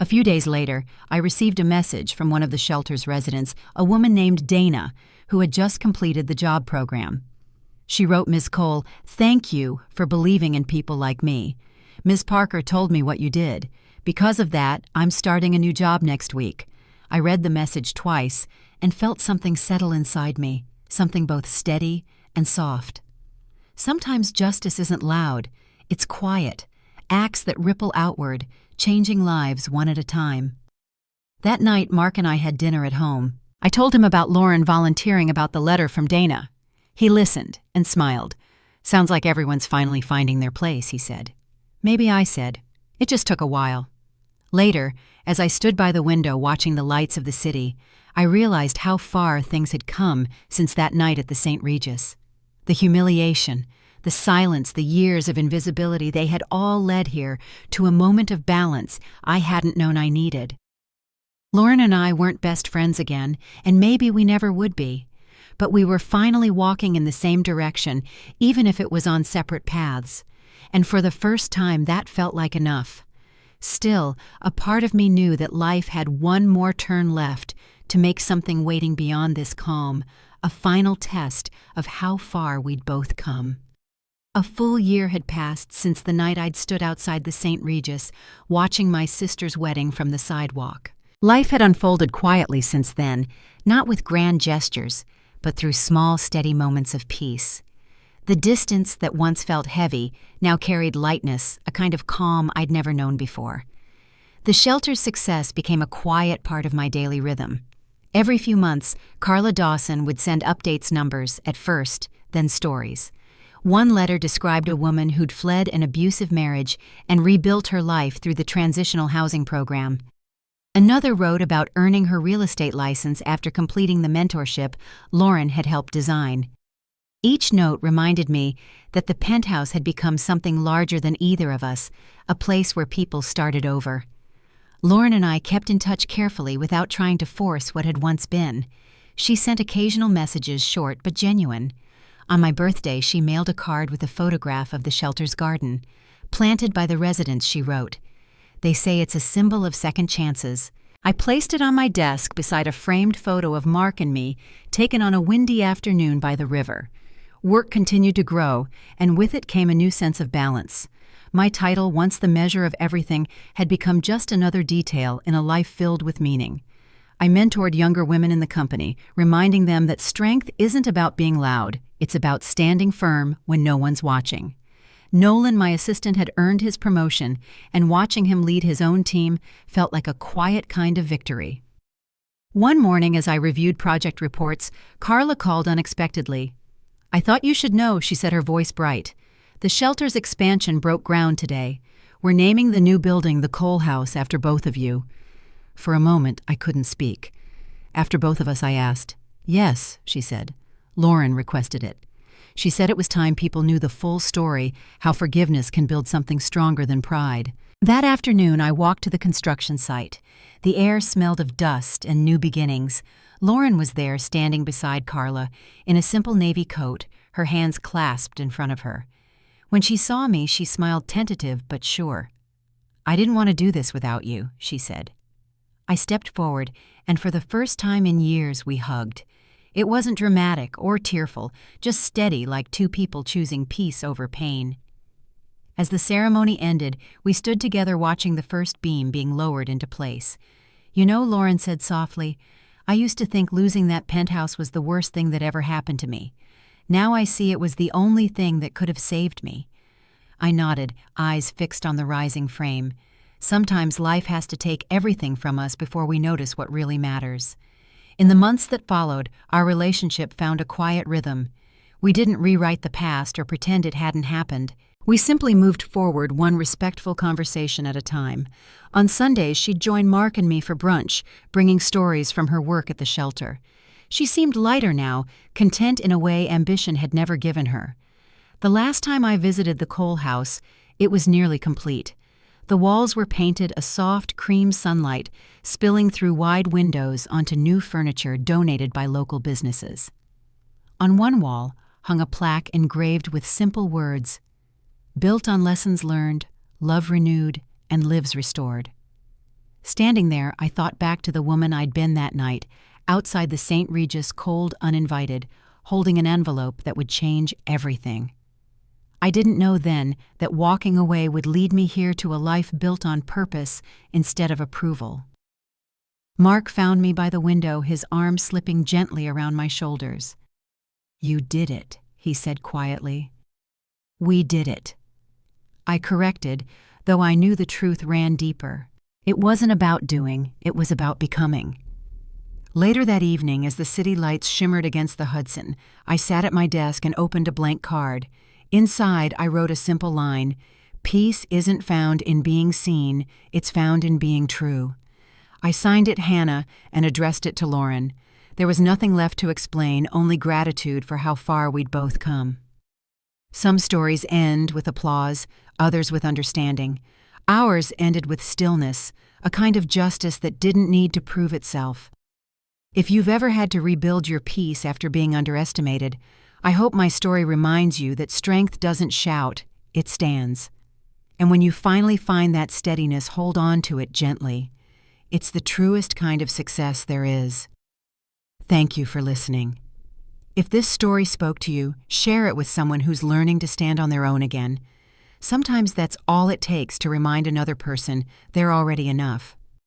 A few days later, I received a message from one of the shelter's residents, a woman named Dana, who had just completed the job program. She wrote Ms. Cole, "Thank you for believing in people like me. Ms. Parker told me what you did. Because of that, I'm starting a new job next week." I read the message twice and felt something settle inside me, something both steady and soft. Sometimes justice isn't loud, it's quiet, acts that ripple outward, changing lives one at a time. That night, Mark and I had dinner at home. I told him about Lauren volunteering about the letter from Dana. He listened and smiled. "Sounds like everyone's finally finding their place," he said. Maybe I said. It just took a while. Later, as I stood by the window watching the lights of the city, I realized how far things had come since that night at the St. Regis. The humiliation, the silence, the years of invisibility, they had all led here to a moment of balance I hadn't known I needed. Lauren and I weren't best friends again, and maybe we never would be. But we were finally walking in the same direction, even if it was on separate paths. And for the first time, that felt like enough. Still, a part of me knew that life had one more turn left to make something waiting beyond this calm, a final test of how far we'd both come. A full year had passed since the night I'd stood outside the St. Regis, watching my sister's wedding from the sidewalk. Life had unfolded quietly since then, not with grand gestures, but through small, steady moments of peace. The distance that once felt heavy now carried lightness, a kind of calm I'd never known before. The shelter's success became a quiet part of my daily rhythm. Every few months, Carla Dawson would send updates numbers at first, then stories. One letter described a woman who'd fled an abusive marriage and rebuilt her life through the transitional housing program. Another wrote about earning her real estate license after completing the mentorship Lauren had helped design. Each note reminded me that the penthouse had become something larger than either of us, a place where people started over. Lauren and I kept in touch carefully without trying to force what had once been. She sent occasional messages, short but genuine. On my birthday, she mailed a card with a photograph of the shelter's garden. Planted by the residents, she wrote. They say it's a symbol of second chances. I placed it on my desk beside a framed photo of Mark and me, taken on a windy afternoon by the river. Work continued to grow, and with it came a new sense of balance. My title, once the measure of everything, had become just another detail in a life filled with meaning. I mentored younger women in the company, reminding them that strength isn't about being loud, it's about standing firm when no one's watching. Nolan, my assistant, had earned his promotion, and watching him lead his own team felt like a quiet kind of victory. One morning, as I reviewed project reports, Carla called unexpectedly. "I thought you should know," she said, her voice bright. "The shelter's expansion broke ground today. We're naming the new building the Cole House after both of you." For a moment, I couldn't speak. After both of us, I asked. "Yes," she said. "Lauren requested it. She said it was time people knew the full story, how forgiveness can build something stronger than pride." That afternoon, I walked to the construction site. The air smelled of dust and new beginnings. Lauren was there, standing beside Carla, in a simple navy coat, her hands clasped in front of her. When she saw me, she smiled, tentative but sure. "I didn't want to do this without you," she said. I stepped forward, and for the first time in years, we hugged. It wasn't dramatic or tearful, just steady, like two people choosing peace over pain. As the ceremony ended, we stood together watching the first beam being lowered into place. "You know," Lauren said softly, "I used to think losing that penthouse was the worst thing that ever happened to me. Now I see it was the only thing that could have saved me." I nodded, eyes fixed on the rising frame. Sometimes life has to take everything from us before we notice what really matters. In the months that followed, our relationship found a quiet rhythm. We didn't rewrite the past or pretend it hadn't happened. We simply moved forward, one respectful conversation at a time. On Sundays, she'd join Mark and me for brunch, bringing stories from her work at the shelter. She seemed lighter now, content in a way ambition had never given her. The last time I visited the Cole House, it was nearly complete. The walls were painted a soft cream sunlight, spilling through wide windows onto new furniture donated by local businesses. On one wall hung a plaque engraved with simple words, "Built on lessons learned, love renewed, and lives restored." Standing there, I thought back to the woman I'd been that night, outside the St. Regis, cold, uninvited, holding an envelope that would change everything. I didn't know then that walking away would lead me here to a life built on purpose instead of approval. Mark found me by the window, his arm slipping gently around my shoulders. "You did it," he said quietly. "We did it." I corrected, though I knew the truth ran deeper. It wasn't about doing, it was about becoming. Later that evening, as the city lights shimmered against the Hudson, I sat at my desk and opened a blank card. Inside, I wrote a simple line, "Peace isn't found in being seen, it's found in being true." I signed it Hannah and addressed it to Lauren. There was nothing left to explain, only gratitude for how far we'd both come. Some stories end with applause, others with understanding. Ours ended with stillness, a kind of justice that didn't need to prove itself. If you've ever had to rebuild your peace after being underestimated, I hope my story reminds you that strength doesn't shout, it stands. And when you finally find that steadiness, hold on to it gently. It's the truest kind of success there is. Thank you for listening. If this story spoke to you, share it with someone who's learning to stand on their own again. Sometimes that's all it takes to remind another person they're already enough.